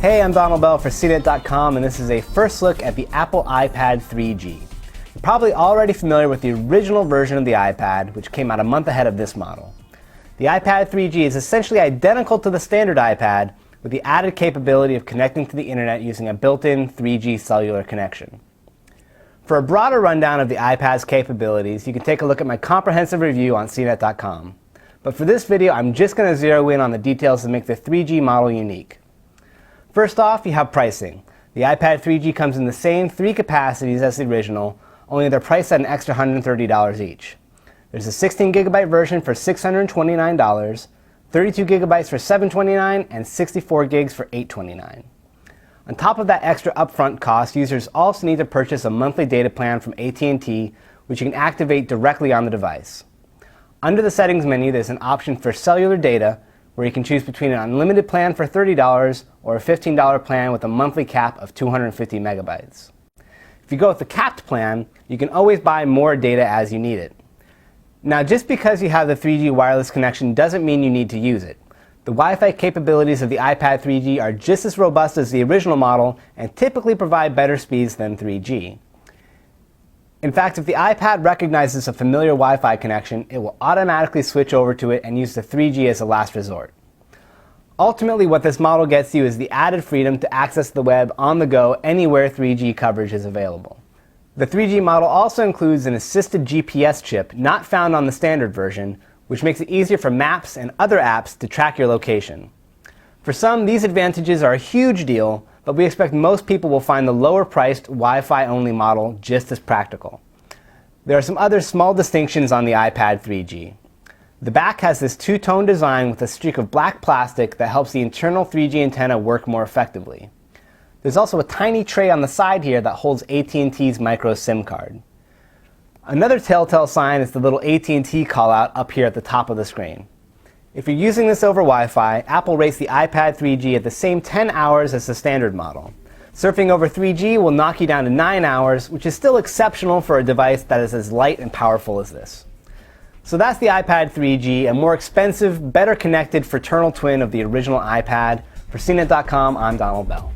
Hey, I'm Donald Bell for CNET.com, and this is a first look at the Apple iPad 3G. You're probably already familiar with the original version of the iPad, which came out a month ahead of this model. The iPad 3G is essentially identical to the standard iPad, with the added capability of connecting to the internet using a built-in 3G cellular connection. For a broader rundown of the iPad's capabilities, you can take a look at my comprehensive review on CNET.com. But for this video, I'm just going to zero in on the details that make the 3G model unique. First off, you have pricing. The iPad 3G comes in the same three capacities as the original, only they're priced at an extra $130 each. There's a 16GB version for $629, 32GB for $729, and 64GB for $829. On top of that extra upfront cost, users also need to purchase a monthly data plan from AT&T, which you can activate directly on the device. Under the settings menu, there's an option for cellular data, where you can choose between an unlimited plan for $30 or a $15 plan with a monthly cap of 250 megabytes. If you go with the capped plan, you can always buy more data as you need it. Now, just because you have the 3G wireless connection doesn't mean you need to use it. The Wi-Fi capabilities of the iPad 3G are just as robust as the original model and typically provide better speeds than 3G. In fact, if the iPad recognizes a familiar Wi-Fi connection, it will automatically switch over to it and use the 3G as a last resort. Ultimately, what this model gets you is the added freedom to access the web on the go anywhere 3G coverage is available. The 3G model also includes an assisted GPS chip not found on the standard version, which makes it easier for maps and other apps to track your location. For some, these advantages are a huge deal, but we expect most people will find the lower-priced Wi-Fi only model just as practical. There are some other small distinctions on the iPad 3G. The back has this two-tone design with a streak of black plastic that helps the internal 3G antenna work more effectively. There's also a tiny tray on the side here that holds AT&T's micro SIM card. Another telltale sign is the little AT&T callout up here at the top of the screen. If you're using this over Wi-Fi, Apple rates the iPad 3G at the same 10 hours as the standard model. Surfing over 3G will knock you down to 9 hours, which is still exceptional for a device that is as light and powerful as this. So that's the iPad 3G, a more expensive, better connected fraternal twin of the original iPad. For CNET.com, I'm Donald Bell.